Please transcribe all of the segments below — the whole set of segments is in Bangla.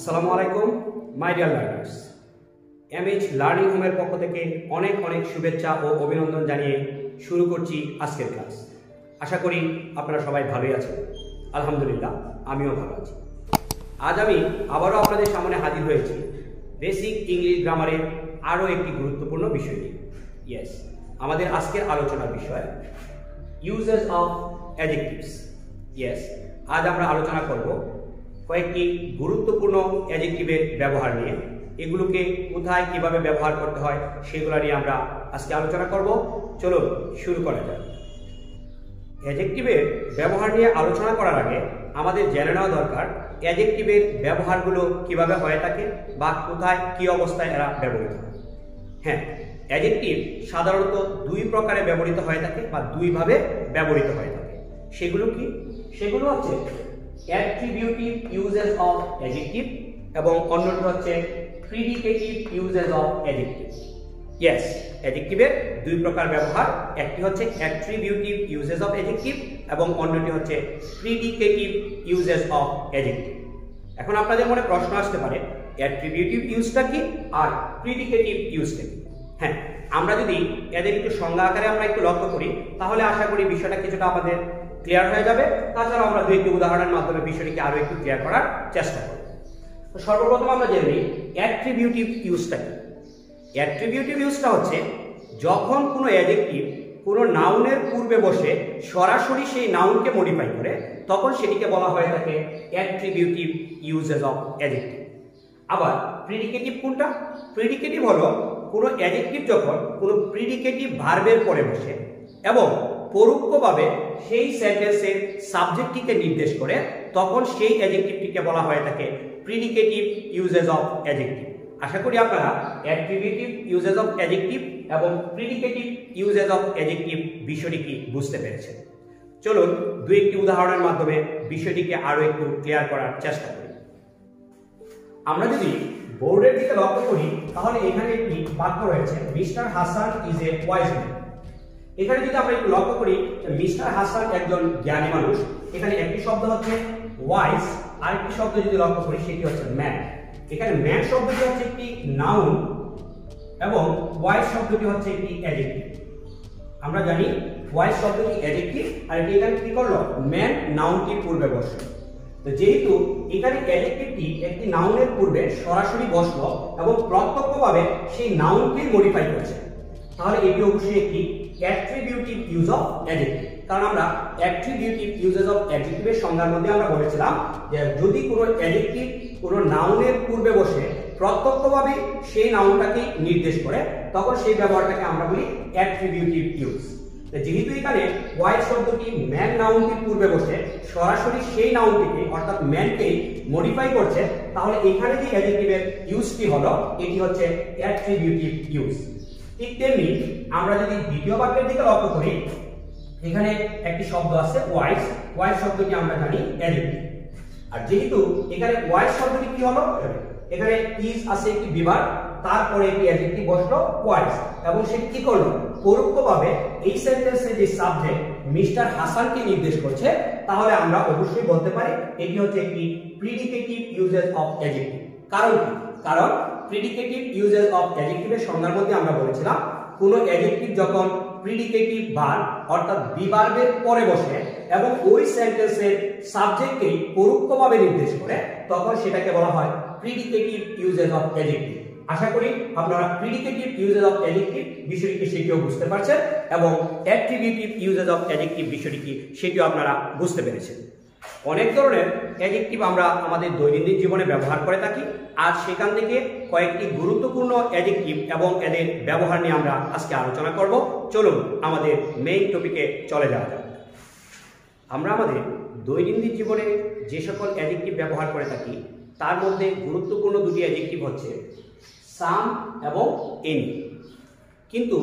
আসসালামু আলাইকুম my dear learners. MH learning হোমের পক্ষ থেকে অনেক অনেক শুভেচ্ছা ও অভিনন্দন জানিয়ে শুরু করছি আজকের ক্লাস। আশা করি আপনারা সবাই ভালোই আছেন। আলহামদুলিল্লাহ, আমিও ভালো আছি। আজ আমি আবারও আপনাদের সামনে হাজির হয়েছি বেসিক ইংলিশ গ্রামারের আরও একটি গুরুত্বপূর্ণ বিষয় নিয়ে। ইয়েস, আমাদের আজকের আলোচনার বিষয় ইউজেস অফ অ্যাডজেক্টিভস। ইয়েস, আজ আমরা আলোচনা করব কয়েকটি গুরুত্বপূর্ণ অ্যাডজেক্টিভের ব্যবহার নিয়ে। এগুলোকে কোথায় কিভাবে ব্যবহার করতে হয় সেগুলো নিয়ে আমরা আজকে আলোচনা করব। চলুন শুরু করা যাক। অ্যাডজেক্টিভের ব্যবহার নিয়ে আলোচনা করার আগে আমাদের জেনে নেওয়া দরকার অ্যাডজেক্টিভের ব্যবহারগুলো কিভাবে হয়ে থাকে বা কোথায় কি অবস্থায় এরা ব্যবহৃত হয়। হ্যাঁ, অ্যাডজেক্টিভ সাধারণত দুই প্রকারে ব্যবহৃত হয়ে থাকে বা দুইভাবে ব্যবহৃত হয়ে থাকে। সেগুলো কি? সেগুলো হচ্ছে অ্যাট্রিবিউটিভ ইউজেস অফ অ্যাডজেক্টিভ এবং অন্যটি হচ্ছে predicative uses of adjective. Yes, অ্যাডজেক্টিভের দুই প্রকার ব্যবহার, একটি হচ্ছে অ্যাট্রিবিউটিভ ইউজেস অফ অ্যাডজেক্টিভ এবং অন্যটি হচ্ছে প্রিডিকেটিভ ইউজেস অফ অ্যাডজেক্টিভ। এখন আপনাদের মনে প্রশ্ন আসতে পারে অ্যাট্রিবিউটিভ ইউজটা কি আর প্রিডিকেটিভ ইউজটা কি? হ্যাঁ, আমরা যদি এদের একটু সংজ্ঞা আকারে আমরা একটু লক্ষ্য করি তাহলে আশা করি বিষয়টা কিছুটা আমাদের ক্লিয়ার হয়ে যাবে। তাছাড়া আমরা দুই একটি উদাহরণের মাধ্যমে বিষয়টিকে আরো একটু ক্লিয়ার করার চেষ্টা করব। তো সর্বপ্রথম আমরা জেনে নিই অ্যাট্রিবিউটিভ ইউজটা কি। অ্যাট্রিবিউটিভ ইউজটা হচ্ছে যখন কোনো অ্যাডজেক্টিভ কোনো নাউনের পূর্বে বসে সরাসরি সেই নাউনকে মডিফাই করে তখন সেটিকে বলা হয়ে থাকে অ্যাট্রিবিউটিভ ইউজেস অফ অ্যাডজেক্টিভ। আবার প্রিডিকেটিভ কোনটা? প্রিডিকেটিভ হলো কোনো অ্যাডজেক্টিভ যখন কোনো প্রিডিকেটিভ ভার্বের পরে বসে এবং পরোক্ষভাবে সেই সেন্টেন্সের সাবজেক্টটিকে নির্দেশ করে তখন সেই অ্যাডজেক্টিভটিকে বলা হয়ে থাকে প্রিডিকেটিভ ইউজেস অফ অ্যাডজেক্টিভ। আশা করি আপনারা অ্যাট্রিবিউটিভ ইউজেস অফ অ্যাডজেক্টিভ এবং প্রিডিকেটিভ ইউজেস অফ অ্যাডজেক্টিভ বিষয়টি কি বুঝতে পেরেছেন। চলুন দুই একটি উদাহরণের মাধ্যমে বিষয়টিকে আরো একটু ক্লিয়ার করার চেষ্টা করি। আমরা যদি বোর্ডের দিকে লক্ষ্য করি তাহলে এখানে একটি বাক্য রয়েছে, mister Hasan is a wise man. এখানে যদি আমরা একটু লক্ষ্য করি মিস্টার হাসান একজন জ্ঞানী মানুষ, এখানে একটি শব্দ হচ্ছে ওয়াইজ, আরেকটি শব্দ যদি লক্ষ্য করি সেটি হচ্ছে ম্যান। এখানে ম্যান শব্দটি হচ্ছে একটি নাউন এবং ওয়াইজ শব্দটি হচ্ছে একটি অ্যাডজেক্টিভ। আমরা জানি ওয়াইজ শব্দটি অ্যাডজেক্টিভ আর এটি এখানে কি করলো, ম্যান নাউনটির পূর্বে বসলো। তো যেহেতু এখানে অ্যাডজেক্টিভটি একটি নাউনের পূর্বে সরাসরি বসলো এবং প্রত্যক্ষভাবে সেই নাউনকে মডিফাই করছে, তাহলে এটি অবশ্যই একটি অ্যাট্রিবিউটিভ ইউজ অফ অ্যাডজেক্টিভ। কারণ আমরা অ্যাট্রিবিউটিভ ইউজেস অফ অ্যাডজেক্টিভের সংজ্ঞার মধ্যে আমরা বলেছিলাম যে যদি কোনো অ্যাডজেক্টিভ কোনো নাউনের পূর্বে বসে প্রত্যক্ষভাবে সেই নাউনটাকে নির্দেশ করে তখন সেই ব্যবহারটাকে আমরা বলি অ্যাট্রিবিউটিভ ইউজ। যেহেতু এখানে ওয়াইজ শব্দটি ম্যান নাউনটির পূর্বে বসে সরাসরি সেই নাউনটিকে অর্থাৎ ম্যানকেই মডিফাই করছে, তাহলে এখানে যে অ্যাডজেক্টিভের ইউজটি হলো এটি হচ্ছে অ্যাট্রিবিউটিভ ইউজ। ঠিক তেমনি আমরা যদি দ্বিতীয় বাক্যের দিকে লক্ষ্য করি, এখানে একটি শব্দ আছে ওয়াইজ, ওয়াইজ শব্দটি আমরা জানি অ্যাডজেক্টিভ। আর যেহেতু এখানে ওয়াইজ শব্দটি কি হলো, এখানে ইজ আছে একটি বিভাগ, তারপরে একটি অ্যাডজেক্টিভ বসলো ওয়াইজ এবং সেটি কি করলো, পরোক্ষভাবে এই সেন্টেন্সে যে সাবজেক্ট মিস্টার হাসানকে নির্দেশ করছে, তাহলে আমরা অবশ্যই বলতে পারি এটি হচ্ছে একটি প্রিডিকেটিভ ইউজেস অফ অ্যাডজেক্টিভ। কারণ কি? কারণ প্রিডিকেটিভ ইউজেস অফ অ্যাডজেক্টিভের সংজ্ঞার মধ্যে আমরা বলেছিলাম কোনো অ্যাডজেক্টিভ যখন প্রিডিকেটিভ ভার্ব অর্থাৎ বিভার্বের পরে বসে এবং ওই সেন্টেন্সের সাবজেক্টকেই পরোক্ষভাবে নির্দেশ করে তখন সেটাকে বলা হয় প্রিডিকেটিভ ইউজেস অফ অ্যাডজেক্টিভ। আশা করি আপনারা প্রিডিকেটিভ ইউজেস অফ অ্যাডজেক্টিভ বিষয়টিকে সেটিও বুঝতে পারছেন এবং অ্যাট্রিবিউটিভ ইউজেস অফ অ্যাডজেক্টিভ বিষয়টি কি সেটিও আপনারা বুঝতে পেরেছেন। অনেক ধরনের অ্যাডজেক্টিভ আমরা আমাদের দৈনন্দিন জীবনে ব্যবহার করে থাকি, আর সেখান থেকে কয়েকটি গুরুত্বপূর্ণ অ্যাডজেক্টিভ এবং এদের ব্যবহার নিয়ে আমরা আজকে আলোচনা করব। চলুন আমাদের মেইন টপিকে চলে যাওয়া যাক। আমরা আমাদের দৈনন্দিন জীবনে যে সকল অ্যাডজেক্টিভ ব্যবহার করে থাকি তার মধ্যে গুরুত্বপূর্ণ দুটি অ্যাডজেক্টিভ হচ্ছে সাম এবং এনি। কিন্তু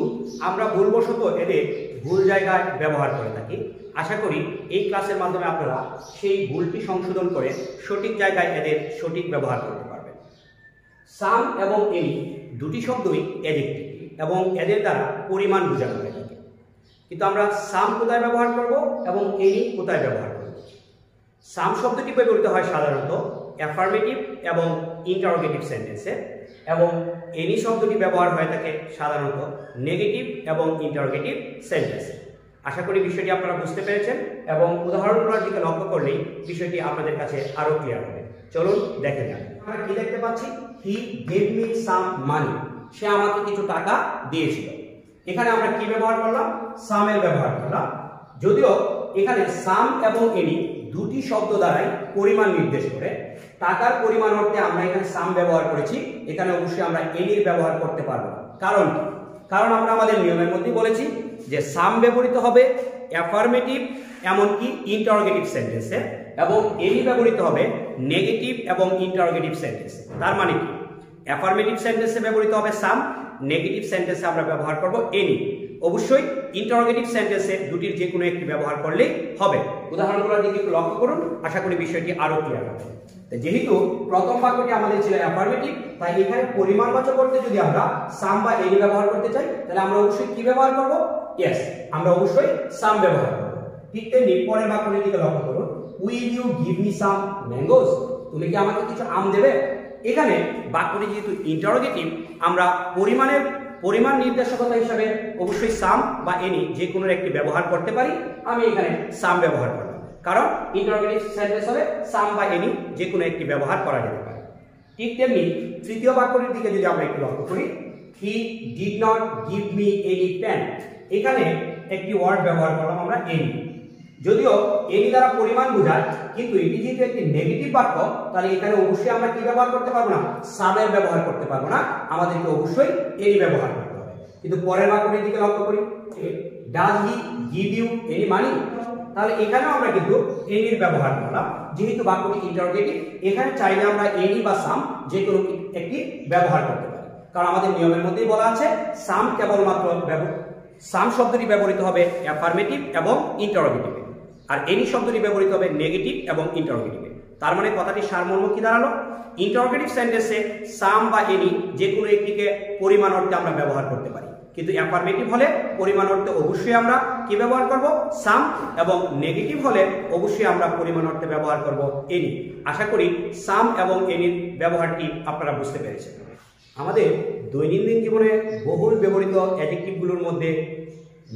আমরা ভুলবশত এদের ভুল জায়গায় ব্যবহার করে থাকি। আশা করি এই ক্লাসের মাধ্যমে আপনারা সেই ভুলটি সংশোধন করে সঠিক জায়গায় এদের সঠিক ব্যবহার করতে পারবেন। সাম এবং এনি দুটি শব্দই অ্যাডজেক্টিভ এবং এদের দ্বারা পরিমাণ বোঝানো হয়ে থাকে। কিন্তু আমরা সাম কোথায় ব্যবহার করব এবং এনি কোথায় ব্যবহার করব? সাম শব্দটি ব্যবহৃত হয় সাধারণত অ্যাফার্মেটিভ এবং ইন্টারোগেটিভ সেন্টেন্সে, এবং এনি শব্দটি ব্যবহার হয়ে থাকে সাধারণত নেগেটিভ এবং ইন্টারোগেটিভ সেন্টেন্সে। আশা করি বিষয়টি আপনারা বুঝতে পেরেছেন এবং উদাহরণগুলোর দিকে লক্ষ্য করলেই বিষয়টি আপনাদের কাছে আরো ক্লিয়ার হবে। চলুন দেখে যান। আমরা কি দেখতে পাচ্ছি? হি গেভ মি সাম মানি, সে আমাকে কিছু টাকা দিয়েছিল। এখানে আমরা কি ব্যবহার করলাম? সামের ব্যবহার করলাম। যদিও এখানে সাম এবং এনি দুটি শব্দ দ্বারাই পরিমাণ নির্দেশ করে, টাকার পরিমাণ অর্থে আমরা এখানে সাম ব্যবহার করেছি, এখানে অবশ্যই আমরা এনির ব্যবহার করতে পারবো না। কারণ আমরা আমাদের নিয়মের মধ্যে বলেছি যে সাম ব্যবহৃত হবে অ্যাফার্মেটিভ এমনকি ইন্টারোগেটিভ সেন্টেন্সে, এবং এনি ব্যবহৃত হবে নেগেটিভ এবং ইন্টারোগেটিভ সেন্টেন্সে। তার মানে কি? অ্যাফার্মেটিভ সেন্টেন্সে ব্যবহৃত হবে সাম, নেগেটিভ সেন্টেন্সে আমরা ব্যবহার করব এনি। অবশ্যই ইন্টারোগেটিভ সেন্টেন্সে দুটির যে কোনো একটি ব্যবহার করলেই হবে। উদাহরণগুলোর দিকে একটু লক্ষ্য করুন, আশা করি বিষয়টি আরো ক্লিয়ার হবে। যেহেতু প্রথম বাক্যটি আমাদের ছিল অ্যাফার্মেটিভ, তাই এখানে পরিমাণবাচক করতে যদি আমরা সাম বা এনি ব্যবহার করতে চাই, তাহলে আমরা অবশ্যই কি ব্যবহার করব? ইয়েস, আমরা অবশ্যই সাম ব্যবহার করব। ঠিক তেমনি পরের বাক্যটির দিকে লক্ষ্য করুন, will you give me some mangoes, তুমি কি আমাকে কিছু আম দেবে? এখানে বাক্যটি যেহেতু ইন্টারোগেটিভ, আমরা পরিমাণ নির্দেশকতা হিসাবে অবশ্যই সাম বা এনি যে কোনো একটি ব্যবহার করতে পারি। আমি এখানে সাম ব্যবহার করব, কারণ ইন্টারোগেটিভ সেন্টেন্স হবে সাম বা এনি যে কোনো একটি ব্যবহার করা যেতে পারে। ঠিক তেমনি তৃতীয় বাক্যটির দিকে যদি আমরা একটু লক্ষ্য করি, he did not give me any pen, এখানে একটি ওয়ার্ড ব্যবহার করলাম আমরা এনি। যদিও এনি দ্বারা পরিমাণ বোঝায়, কিন্তু এটি যেহেতু একটি নেগেটিভ বাক্য, তাহলে এখানে অবশ্যই আমরা কি ব্যবহার করতে পারবো না? সামের ব্যবহার করতে পারবো না, আমাদেরকে অবশ্যই এনি ব্যবহার করতে হবে। কিন্তু পরের বাক্যটির দিকে লক্ষ্য করি, does he give you any money, তাহলে এখানেও আমরা কিন্তু এনির ব্যবহার করলাম। যেহেতু বাক্যটি ইন্টারোগেটিভ, এখানে চাইলে আমরা এনি বা সাম যে কোনো একটি ব্যবহার করতে পারি, কারণ আমাদের নিয়মের মধ্যেই বলা আছে সাম কেবলমাত্র সাম শব্দটি ব্যবহৃত হবে অ্যাফার্মেটিভ এবং ইন্টারোগেটিভে, আর এনি শব্দটি ব্যবহৃত হবে নেগেটিভ এবং ইন্টারোগেটিভে। তার মানে কথাটির সারমর্ম কি দাঁড়ালো? ইন্টারোগেটিভ সেন্টেন্সে সাম বা এনি যে কোনো একটিকে পরিমাণ অর্থে আমরা ব্যবহার করতে পারি, কিন্তু অ্যাফার্মেটিভ হলে পরিমাণ অর্থে অবশ্যই আমরা কি ব্যবহার করব? সাম, এবং নেগেটিভ হলে অবশ্যই আমরা পরিমাণ অর্থে ব্যবহার করব এনি। আশা করি সাম এবং এনির ব্যবহারটি আপনারা বুঝতে পেরেছেন। আমাদের দৈনন্দিন জীবনে বহুল ব্যবহৃত অ্যাডজেক্টিভগুলোর মধ্যে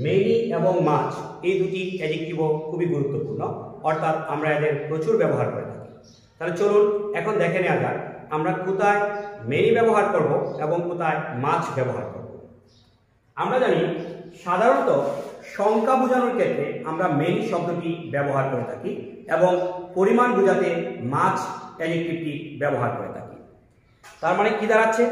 মেনি এবং মাচ এই দুটি অ্যাডজেক্টিভও খুবই গুরুত্বপূর্ণ, অর্থাৎ আমরা এদের প্রচুর ব্যবহার করে থাকি। তাহলে চলুন এখন দেখে নেওয়া যাক আমরা কোথায় মেনি ব্যবহার করব এবং কোথায় মাচ ব্যবহার করব। আমরা জানি সাধারণত সংখ্যা বোঝানোর ক্ষেত্রে আমরা মেনি শব্দটি ব্যবহার করে থাকি এবং পরিমাণ বোঝাতে মাচ অ্যাডজেক্টিভটি ব্যবহার করে থাকি। তার মানে কি দাঁড়াচ্ছে?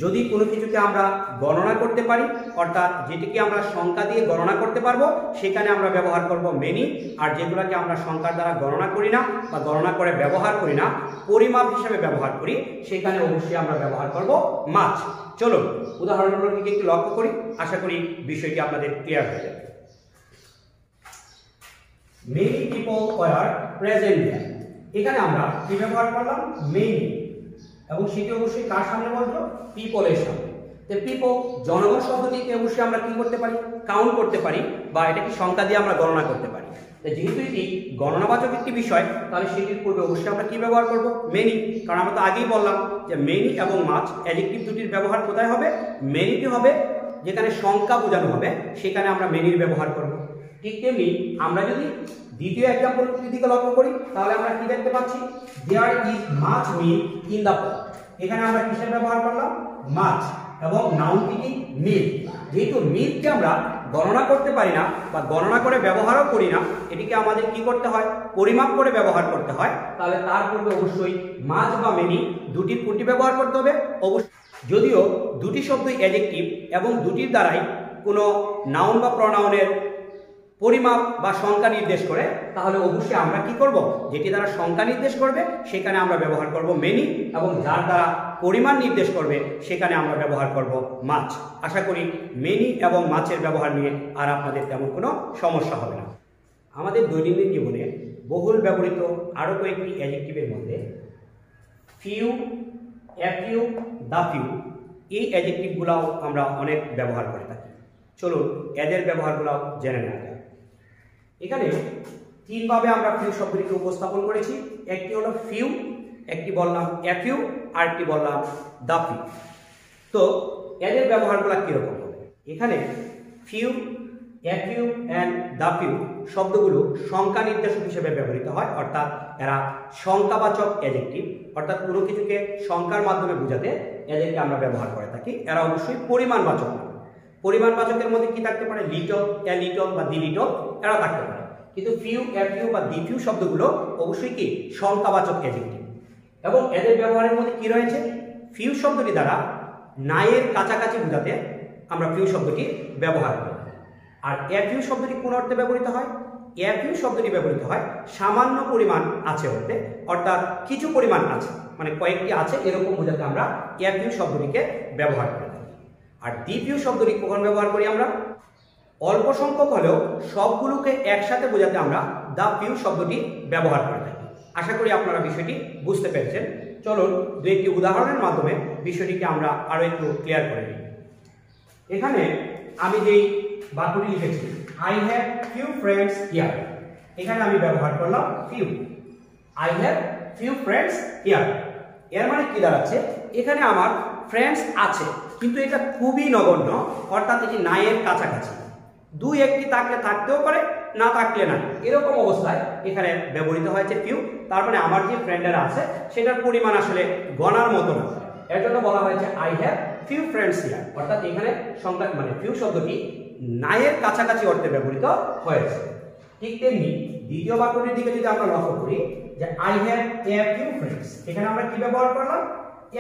যদি কোনো কিছুকে আমরা গণনা করতে পারি, অর্থাৎ যেটিকে আমরা সংখ্যা দিয়ে গণনা করতে পারবো, সেখানে আমরা ব্যবহার করব মেনি। আর যেগুলোকে আমরা সংখ্যার দ্বারা গণনা করি না বা গণনা করে ব্যবহার করি না, পরিমাপ হিসেবে ব্যবহার করি, সেখানে অবশ্যই আমরা ব্যবহার করব মাচ। চলুন উদাহরণগুলোর দিকে একটু লক্ষ্য করি, আশা করি বিষয়টি আপনাদের ক্লিয়ার হয়ে যাবে। মেনি পিপল ওয়ার প্রেজেন্ট দেয়ার, এখানে আমরা কি ব্যবহার করলাম? মেনি, এবং সেটি অবশ্যই কার সামনে বলবো? পিপলের সামনে। তো পিপল জনগণ শব্দটিকে অবশ্যই আমরা কি করতে পারি? কাউন্ট করতে পারি, বা এটাকে সংখ্যা দিয়ে আমরা গণনা করতে পারি। তো যেহেতু এটি গণনাবাচক একটি বিষয়, তাহলে সেটির পূর্বে অবশ্যই আমরা কি ব্যবহার করব? মেনি, কারণ আমরা তো আগেই বললাম যে মেনি এবং মাচ অ্যাডজেক্টিভ দুটির ব্যবহার কোথায় হবে? মেনিতে হবে, যেখানে সংখ্যা বোঝানো হবে সেখানে আমরা মেনির ব্যবহার করব। ঠিক তেমনি আমরা যদি দ্বিতীয় এক্সাম্পলটির দিকে লক্ষ্য করি, তাহলে আমরা কি দেখতে পাচ্ছি? There is much milk in the pot, এখানে আমরা কিসের ব্যবহার করলাম? মাছ, এবং নাউনটি কি? মিল্ক। যেহেতু মিল্ককে আমরা গণনা করতে পারি না বা গণনা করে ব্যবহারও করি না, এটিকে আমাদের কি করতে হয়? পরিমাপ করে ব্যবহার করতে হয়। তাহলে তার পূর্বে অবশ্যই মাছ বা মেনি দুটির কোনটি ব্যবহার করতে হবে? অবশ্যই। যদিও দুটি শব্দই অ্যাডজেক্টিভ এবং দুটির দ্বারাই কোনো নাউন বা প্রনাউনের পরিমাপ বা সংখ্যা নির্দেশ করে, তাহলে অবশ্যই আমরা কি করব? যেটি দ্বারা সংখ্যা নির্দেশ করবে সেখানে আমরা ব্যবহার করব মেনি, এবং যার দ্বারা পরিমাণ নির্দেশ করবে সেখানে আমরা ব্যবহার করব মাছ। আশা করি মেনি এবং মাছের ব্যবহার নিয়ে আর আপনাদের তেমন কোনো সমস্যা হবে না। আমাদের দৈনন্দিন জীবনে বহুল ব্যবহৃত আরও কয়েকটি অ্যাডজেক্টিভের মধ্যে few, a few, the few এই অ্যাডজেক্টিভগুলোও আমরা অনেক ব্যবহার করে থাকি। চলুন এদের ব্যবহারগুলোও জেনে নেওয়া যায়। এখানে তিনভাবে আমরা ফিউ শব্দটিকে উপস্থাপন করেছি। একটি হলো ফিউ, একটি বললাম এ ফিউ, আরেকটি বললাম দ্য ফিউ। তো এদের ব্যবহারগুলো কিরকম হবে? এখানে few, a few and the few শব্দগুলো সংখ্যা নির্দেশক হিসেবে ব্যবহৃত হয়, অর্থাৎ এরা সংখ্যাবাচক অ্যাডজেক্টিভ, অর্থাৎ কোনো কিছুকে সংখ্যার মাধ্যমে বোঝাতে এদেরকে আমরা ব্যবহার করে থাকি। এরা অবশ্যই পরিমাণবাচক নয়। পরিমাণবাচকের মধ্যে কি থাকতে পারে? লিটল, এ লিটল বা দি লিটল এরা থাকতে পারে। কিন্তু ফিউ, এ ফিউ বা দি ফিউ শব্দগুলো অবশ্যই কি সংখ্যাবাচক অ্যাডজেক্টিভ। এবং এদের ব্যবহারের মধ্যে কি রয়েছে? ফিউ শব্দটি দ্বারা নায়ের কাছাকাছি বোঝাতে আমরা ফিউ শব্দটি ব্যবহার করি। আর এ ফিউ শব্দটি কোন অর্থে ব্যবহৃত হয়? এ ফিউ শব্দটি ব্যবহৃত হয় সামান্য পরিমাণ আছে অর্থে, অর্থাৎ কিছু পরিমাণ আছে, মানে কয়েকটি আছে এরকম বোঝাতে আমরা এ ফিউ শব্দটিকে ব্যবহার করে থাকি। আর দি ফিউ শব্দটি কখন ব্যবহার করি আমরা? অল্প সংখ্যক হলেও সবগুলোকে একসাথে বোঝাতে আমরা দ্য ফিউ শব্দটি ব্যবহার করে থাকি। আশা করি আপনারা বিষয়টি বুঝতে পেরেছেন। চলুন দু একটি উদাহরণের মাধ্যমে বিষয়টিকে আমরা আরো একটু ক্লিয়ার করে নিই। এখানে আমি যেই বাক্যটি লিখেছি, I have few friends here, এখানে আমি ব্যবহার করলাম few. I have few friends here এর মানে কি দাঁড়াচ্ছে? এখানে আমার ফ্রেন্ডস আছে, কিন্তু এটা খুবই নগণ্য, অর্থাৎ এটি নায়ের কাছাকাছি। দুই একটি থাকলে থাকতেও পারে, না থাকলে না, এরকম অবস্থায় এখানে ব্যবহৃত হয়েছে ফিউ। তার মানে আমার যে ফ্রেন্ডেরা আছে সেটার পরিমাণ আসলে গণার মতো না, এর জন্য বলা হয়েছে I have few friends here, অর্থাৎ এখানে সংখ্যা মানে ফিউ শব্দটি নায়ের কাছাকাছি অর্থে ব্যবহৃত হয়েছে। ঠিক তেমনি দ্বিতীয় বাক্যটির দিকে যদি আমরা লক্ষ্য করি, যে I have a few friends, এখানে আমরা কি ব্যবহার করলাম?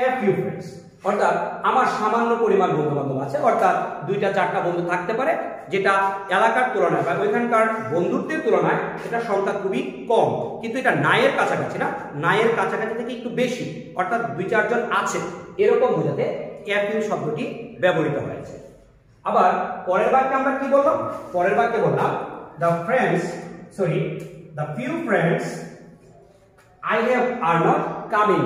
এ ফিউ ফ্রেন্ডস, অর্থাৎ আমার সামান্য পরিমাণ বন্ধু বান্ধব আছে, অর্থাৎ দুইটা চারটা বন্ধু থাকতে পারে, যেটা এলাকার তুলনায় বা ওইখানকার বন্ধুত্বের তুলনায় এটা সংখ্যা খুবই কম, কিন্তু এটা নায়ের কাছাকাছি না, নায়ের কাছাকাছি থেকে একটু বেশি, অর্থাৎ দুই চারজন আছে এরকম বোঝাতে এ ফিউ শব্দটি ব্যবহৃত হয়েছে। আবার পরের বাক্যে আমরা কি বললাম? পরের বাক্যে বললাম the few friends I have are not coming.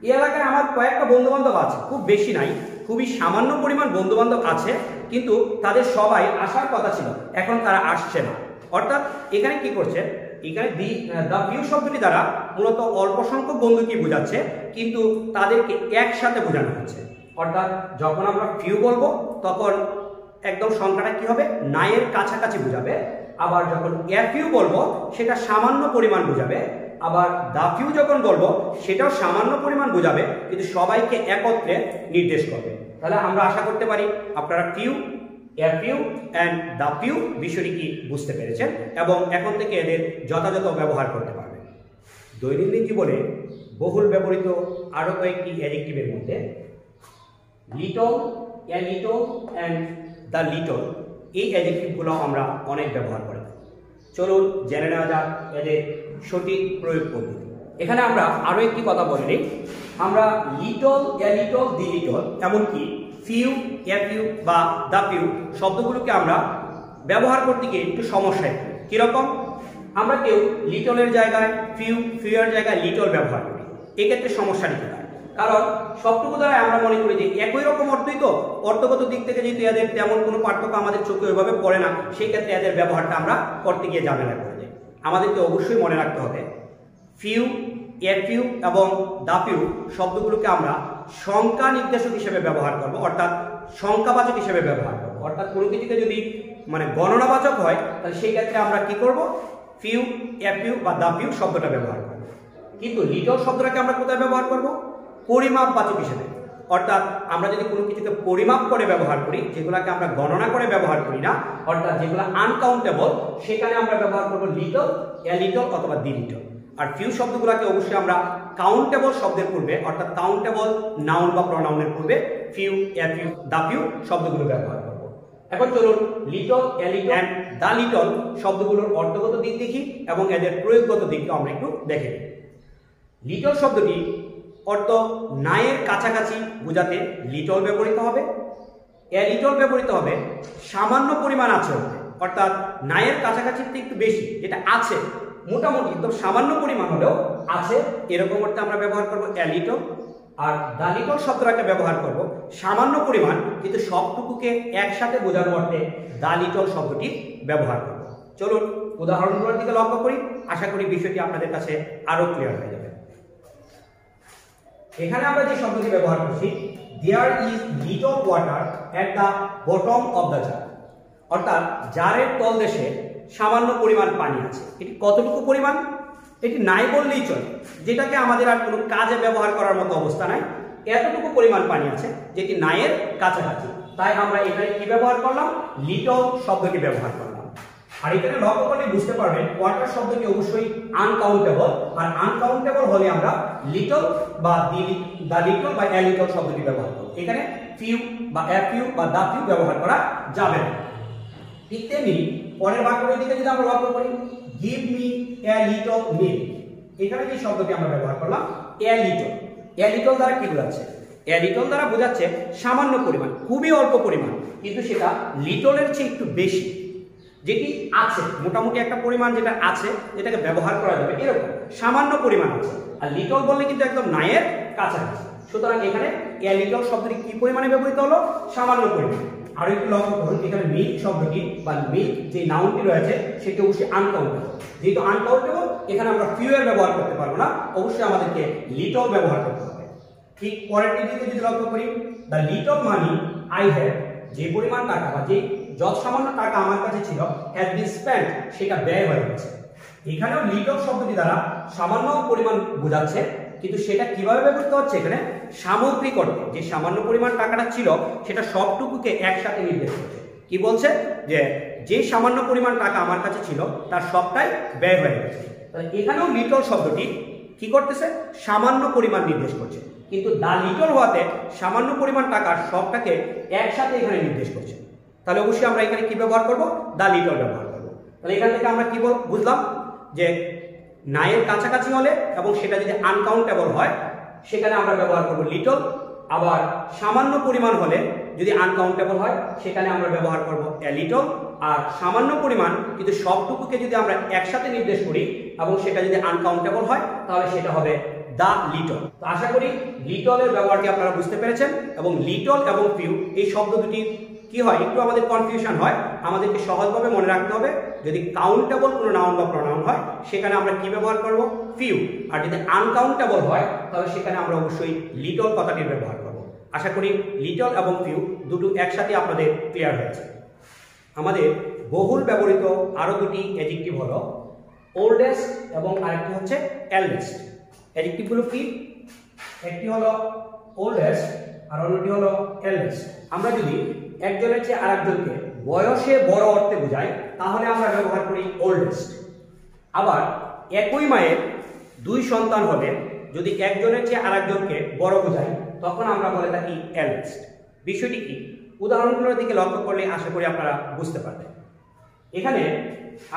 এই এলাকায় আমার কয়েকটা বন্ধু বান্ধব আছে, খুব বেশি নাই, খুবই সামান্য পরিমাণ বন্ধু বান্ধব আছে, কিন্তু তাদের সবাই আসার কথা ছিল, এখন তারা আসছে না। অর্থাৎ এখানে কি করছে? এখানে দ্য ফিউ শব্দটি দ্বারা মূলত অল্প সংখ্যক বন্ধুকে বোঝাচ্ছে, কিন্তু তাদেরকে একসাথে বোঝানো হচ্ছে। অর্থাৎ যখন আমরা ফিউ বলবো তখন একদম সংখ্যাটা কি হবে? নায়ের কাছাকাছি বোঝাবে। আবার যখন এ ফিউ বলবো সেটা সামান্য পরিমাণ বোঝাবে। আবার দ্য ফিউ যখন বলবো সেটাও সামান্য পরিমাণ বোঝাবে, কিন্তু সবাইকে একত্রে নির্দেশ করবে। তাহলে আমরা আশা করতে পারি আপনারা few, a few and the few বিষয়টি কি বুঝতে পেরেছেন এবং এখন থেকে এদের যথাযথ ব্যবহার করতে পারবেন। দৈনন্দিন জীবনে বহুল ব্যবহৃত আরো কয়েকটি অ্যাডজেক্টিভের মধ্যে little, a little and the little, এই অ্যাডজেক্টিভগুলো আমরা অনেক ব্যবহার করে থাকি। চলুন জেনে নেওয়া যাক এদের সঠিক প্রয়োগ পদ্ধতি। এখানে আমরা আরো একটি কথা বলে নিই, আমরা little, a little, the little, এমনকি ফিউ, এ ফিউ বা দ্য ফিউ শব্দগুলোকে আমরা ব্যবহার করতে গিয়ে একটু সমস্যায় পড়ি। কিরকম? আমরা কেউ লিটলের জায়গায় ফিউ, ফিউয়ের জায়গায় লিটল ব্যবহার করি, এক্ষেত্রে সমস্যা নিতে পারে। কারণ সবটুকু দ্বারা আমরা মনে করি যে একই রকম অর্থই তো, অর্থগত দিক থেকে যেহেতু এদের তেমন কোনো পার্থক্য আমাদের চোখে ওইভাবে পড়ে না, সেই ক্ষেত্রে এদের ব্যবহারটা আমরা করতে গিয়ে ঝামেলা করে যাই। আমাদেরকে অবশ্যই মনে রাখতে হবে ফিউ, এ ফিউ এবং দ্য ফিউ শব্দগুলোকে আমরা সংখ্যা নির্দেশক হিসেবে ব্যবহার করব, অর্থাৎ সংখ্যাবাচক হিসেবে ব্যবহার করব। অর্থাৎ কোনো কিছুকে যদি মানে গণনাবাচক হয় তাহলে সেই ক্ষেত্রে আমরা কি করব? ফিউ, এ ফিউ বা দ্য ফিউ শব্দটা ব্যবহার করব। কিন্তু লিটল শব্দটাকে আমরা কোথায় ব্যবহার করব? পরিমাপবাচক হিসেবে। অর্থাৎ আমরা যদি কোনো কিছুকে পরিমাপ করে ব্যবহার করি, যেগুলোকে আমরা গণনা করে ব্যবহার করি না, অর্থাৎ যেগুলো আনকাউন্টেবল, সেখানে আমরা ব্যবহার করব লিটল, এ লিটল অথবা দি লিটল। আর ফিউ শব্দগুলোকে অবশ্যই আমরা কাউন্টেবল শব্দের পূর্বে, অর্থাৎ কাউন্টেবল নাউন বা প্রনাউনের পূর্বে few, a few, the few শব্দগুলো ব্যবহার করব। এখন চলুন little, a little and the little শব্দগুলোর অর্থগত দিক দেখি এবং এদের প্রয়োগগত দিকটা আমরা একটু দেখে নিই। লিটল শব্দটি অর্থ নায়ের কাছাকাছি বোঝাতে লিটল ব্যবহৃত হবে। এ লিটল ব্যবহৃত হবে সামান্য পরিমাণ আছে, অর্থাৎ নায়ের কাছাকাছি একটু বেশি, যেটা আছে মোটামুটি একদম সামান্য পরিমাণ হলেও আছে, এরকম অর্থে আমরা ব্যবহার করব এ লিটল। আর দ্য লিটল শব্দটাকে ব্যবহার করব সামান্য পরিমাণ কিন্তু সবটুকুকে একসাথে বোঝানোর অর্থে দ্য লিটল শব্দটি ব্যবহার করব। চলুন উদাহরণগুলোর দিকে লক্ষ্য করি, আশা করি বিষয়টি আপনাদের কাছে আরো ক্লিয়ার হয়ে যাবে। এখানে আমরা যে শব্দটি ব্যবহার করছি, there is little water at the bottom of the jar, অর্থাৎ জারের তলদেশে সামান্য পরিমাণ পানি আছে। এটি কতটুকু পরিমাণ? এটি নাই বললেই চলে, যেটাকে আমাদের আর কোনো কাজে ব্যবহার করার মতো অবস্থা নাই। এতটুকু পরিমাণ পানি আছে যেটি নাইয়ের কাছাকাছি, তাই আমরা এখানে কি ব্যবহার করলাম? লিটল শব্দটি ব্যবহার করলাম। আর এখানে লক্ষ্য করলে বুঝতে পারবেন ওয়াটার শব্দটি অবশ্যই আনকাউন্টেবল, আর আনকাউন্টেবল হলে আমরা লিটল বা দা লিটল বা এ লিটল শব্দটি ব্যবহার করব। এখানে ফিউ বা এ ফিউ বা দা ফিউ ব্যবহার করা যাবে না। ঠিক তেমনি পরের বাক্যটির দিকে যদি আমরা লক্ষ্য করি, give me a little milk, এখানে যে শব্দটি আমরা ব্যবহার করলাম এ লিটল, এ লিটল দ্বারা কি বোঝাচ্ছে? এ লিটল দ্বারা বোঝাচ্ছে সামান্য পরিমাণ, খুবই অল্প পরিমাণ, কিন্তু সেটা লিটলের চেয়ে একটু বেশি, যেটি আছে মোটামুটি একটা পরিমাণ যেটা আছে, যেটাকে ব্যবহার করা যাবে, এরকম সামান্য পরিমাণ আছে। আর লিটল বললে কিন্তু একদম নাইয়ের কাছাকাছি। সুতরাং এখানে এ লিটল শব্দটি কি পরিমাণে ব্যবহৃত হলো? সামান্য পরিমাণ। আর একটু লক্ষ্য করুন, এখানে মিল্ক শব্দটি বা মিল্ক যে নাউনটি রয়েছে সেটি অবশ্যই আনকাউন্টেবল। যেহেতু আনকাউন্টেবল, এখানে আমরা ফিউ এর ব্যবহার করতে পারবো না, অবশ্যই আমাদেরকে লিটল ব্যবহার করতে হবে। ঠিক পরের দিকে যদি লক্ষ্য করি, the little money I have, যে পরিমাণ টাকা বা যে যত সামান্য টাকা আমার কাছে ছিল, হ্যাজ বিন স্পেন্ট, সেটা ব্যয় হয়ে গেছে। এখানেও লিটল শব্দটি দ্বারা সামান্য পরিমাণ বোঝাচ্ছে, কিন্তু সেটা কিভাবে ব্যবহৃত হচ্ছে? এখানে সামগ্রিক অর্থে যে সামান্য পরিমাণ টাকাটা ছিল সেটা সবটুকুকে একসাথে নির্দেশ করছে। কি বলছে? যে সামান্য পরিমাণ টাকা আমার কাছে ছিল তার সবটাই ব্যয় হয়ে গেছে। তাহলে এখানেও লিটল শব্দটি কি করতেছে? সামান্য পরিমাণ নির্দেশ করছে, কিন্তু দা লিটল হওয়াতে সামান্য পরিমাণ টাকার সবটাকে একসাথে এখানে নির্দেশ করছে। তাহলে অবশ্যই আমরা এখানে কি ব্যবহার করব? দা লিটল ব্যবহার করব। তাহলে এখান থেকে আমরা কি বুঝলাম? যে নাইয়ের কাছাকাছি হলে এবং সেটা যদি আনকাউন্টেবল হয় সেখানে আমরা ব্যবহার করব লিটল, আবার সামান্য পরিমাণ হলে যদি আনকাউন্টেবল হয় সেখানে আমরা ব্যবহার করব এ লিটল, আর সামান্য পরিমাণ কিন্তু সবটুকুকে যদি আমরা একসাথে নির্দেশ করি এবং সেটা যদি আনকাউন্টেবল হয় তাহলে সেটা হবে দা লিটল। তো আশা করি লিটলের ব্যবহারটি আপনারা বুঝতে পেরেছেন, এবং লিটল এবং ফিউ এই শব্দ দুটি কি হয়, একটু আমাদের কনফিউশন হয়। আমাদেরকে সহজভাবে মনে রাখতে হবে, যদি কাউন্টেবল কোনো নাউন বা প্রনাউন হয় সেখানে আমরা কি ব্যবহার করব? ফিউ। আর যদি আনকাউন্টেবল হয় তাহলে সেখানে আমরা অবশ্যই লিটল কথাটির ব্যবহার করব। আশা করি লিটল এবং ফিউ দুটো একসাথে আপনাদের ক্লিয়ার হয়েছে। আমাদের বহুল ব্যবহৃত আরো দুটি অ্যাডজেক্টিভ হলো ওল্ডেস্ট এবং আরেকটি হচ্ছে এল্ডেস্ট। অ্যাডজেক্টিভগুলো কি? একটি হলো ওল্ডেস্ট আর অন্যটি হলো এল্ডেস্ট। আমরা যদি একজনের চেয়ে আরেকজনকে বয়সে বড় অর্থে বোঝাই তাহলে আমরা ব্যবহার করি ওল্ডেস্ট। আবার একই মায়ের দুই সন্তান হলে যদি একজনের চেয়ে আরেকজনকে বড় বোঝাই তখন আমরা বলে থাকি এল্ডেস্ট। বিষয়টি কি? উদাহরণগুলোর দিকে লক্ষ্য করলে আশা করি আপনারা বুঝতে পারবেন। এখানে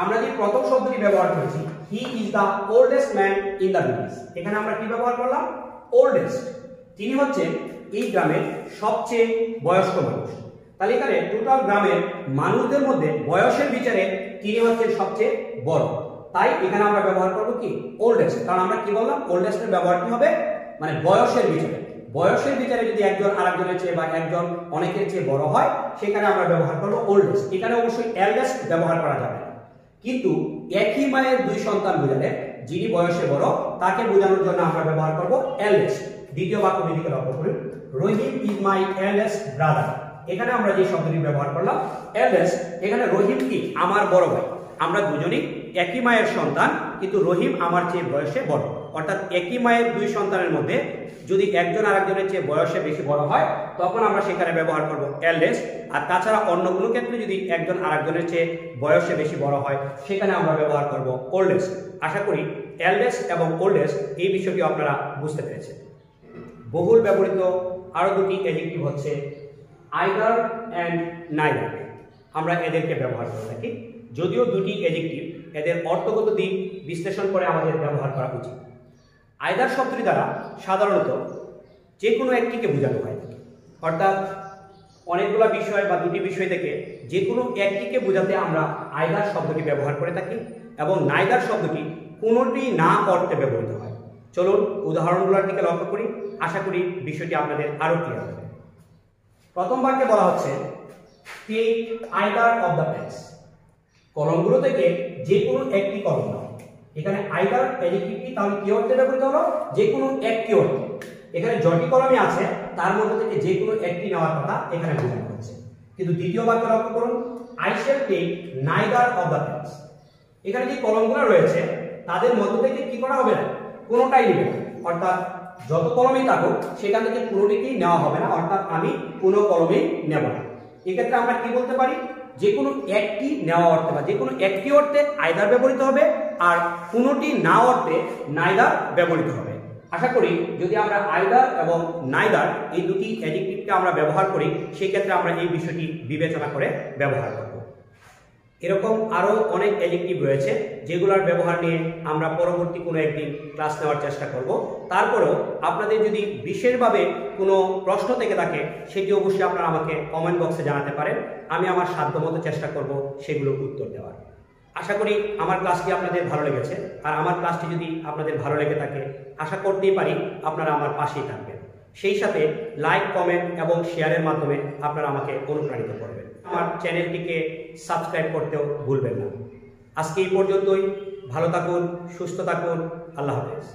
আমরা যে প্রথম শব্দটি ব্যবহার করেছি, he is the oldest man in the village, এখানে আমরা কি ব্যবহার করলাম? ওল্ডেস্ট। তিনি হচ্ছেন এই গ্রামের সবচেয়ে বয়স্ক মানুষ। তাহলে এখানে টোটাল গ্রামের মানুষদের মধ্যে বয়সের বিচারে তিনি হচ্ছেন সবচেয়ে বড়, তাই এখানে আমরা ব্যবহার করব কি? ওল্ডেস্ট। কারণ আমরা কি বললাম? ওল্ডেস্টের ব্যবহারটি হবে মানে বয়সের বিচারে। বয়সের বিচারে যদি একজন আরেকজনের চেয়ে বা একজন অনেকের চেয়ে বড় হয় সেখানে আমরা ব্যবহার করব ওল্ডেস্ট। এখানে অবশ্যই এল্ডেস্ট ব্যবহার করা যাবে না, কিন্তু একই মায়ের দুই সন্তান বোঝালে যিনি বয়সে বড় তাকে বোঝানোর জন্য আমরা ব্যবহার করব এল্ডেস্ট। দ্বিতীয় বাক্যটির দিকে লক্ষ্য করুন, রহিম ইজ মাই এল্ডেস্ট ব্রাদার। এখানে আমরা যে শব্দটি ব্যবহার করলাম এল্ডেস্ট, এখানে রহিম কি? আমার বড় ভাই। আমরা দুজনই একই মায়ের সন্তান, কিন্তু রহিম আমার চেয়ে বয়সে বড়। অর্থাৎ একই মায়ের দুই সন্তানের মধ্যে যদি একজন আরেকজনের চেয়ে বয়সে বেশি বড় হয় তখন আমরা সেখানে ব্যবহার করব এল্ডেস্ট। আর তাছাড়া অন্য কোনো ক্ষেত্রে যদি একজন আরেকজনের চেয়ে বয়সে বেশি বড় হয় সেখানে আমরা ব্যবহার করব ওল্ডেস্ট। আশা করি এল্ডেস্ট এবং ওল্ডেস্ট এই বিষয়টি আপনারা বুঝতে পেরেছেন। বহুল ব্যবহৃত আরো দুটি অ্যাডজেক্টিভ হচ্ছে আইদার অ্যান্ড নাইদার। আমরা এদেরকে ব্যবহার করে থাকি, যদিও দুটি অ্যাডজেক্টিভ, এদের অর্থগত দিক বিশ্লেষণ করে আমাদের ব্যবহার করা উচিত। আইদার শব্দটি দ্বারা সাধারণত যে কোনো একটিকে বোঝানো হয়, অর্থাৎ অনেকগুলো বিষয় বা দুটি বিষয় থেকে যে কোনো একটিকে বোঝাতে আমরা আইদার শব্দটি ব্যবহার করে থাকি, এবং নাইদার শব্দটি কোনোটি না অর্থে ব্যবহৃত হয়। চলুন উদাহরণগুলোর দিকে লক্ষ্য করি, আশা করি বিষয়টি আপনাদের আরো ক্লিয়ার হবে। প্রথম বাক্যে বলা হচ্ছে take either of the pens. কলমগুলো থেকে যে কোনো একটি কলম নাও। এখানে আইদার অ্যাডজেক্টিভটি তাহলে কি অর্থে ব্যবহৃত হলো? যে কোনো একটি অর্থে। এখানে যটি কলমই আছে তার মধ্যে থেকে যে কোনো একটি নেওয়ার কথা এখানে বোঝানো হচ্ছে। কিন্তু দ্বিতীয় বাক্য লক্ষ্য করুন, I shall take neither of the pens. এখানে যে কলমগুলো রয়েছে তাদের মধ্য থেকে কি করা হবে না, কোনোটাই নেবে না, অর্থাৎ যত কলমই থাকুক সেখান থেকে কোনোটিকেই নেওয়া হবে না, অর্থাৎ আমি কোনো কলমেই নেব না। এক্ষেত্রে আমরা কি বলতে পারি, যে কোনো একটি নেওয়া অর্থে বা যে কোনো একটি অর্থে আইদার ব্যবহৃত হবে আর কোনোটি না অর্থে নাইদার ব্যবহৃত হবে। আশা করি যদি আমরা আইদার এবং নাইদার এই দুটি অ্যাডজেক্টিভকে আমরা ব্যবহার করি সেই ক্ষেত্রে আমরা এই বিষয়টি বিবেচনা করে ব্যবহার করব। এরকম আরো অনেক অ্যাডজেক্টিভ রয়েছে যেগুলোর ব্যবহার নিয়ে আমরা পরবর্তী কোনো একদিন ক্লাস নেওয়ার চেষ্টা করব। তারপরেও আপনাদের যদি বিশেষভাবে কোনো প্রশ্ন থেকে থাকে সেটি অবশ্যই আপনারা আমাকে কমেন্ট বক্সে জানাতে পারেন, আমি আমার সাধ্যমতো চেষ্টা করব সেগুলোর উত্তর দেওয়ার। আশা করি আমার ক্লাসটি আপনাদের ভালো লেগেছে, আর আমার ক্লাসটি যদি আপনাদের ভালো লেগে থাকে আশা করতেই পারি আপনারা আমার পাশেই থাকবেন। সেই সাথে লাইক, কমেন্ট এবং শেয়ারের মাধ্যমে আপনারা আমাকে অনুপ্রাণিত করবেন। আমার চ্যানেলটিকে সাবস্ক্রাইব করতেও ভুলবেন না। আজকে এই পর্যন্তই। ভালো থাকুন, সুস্থ থাকুন, আল্লাহ হাফেজ।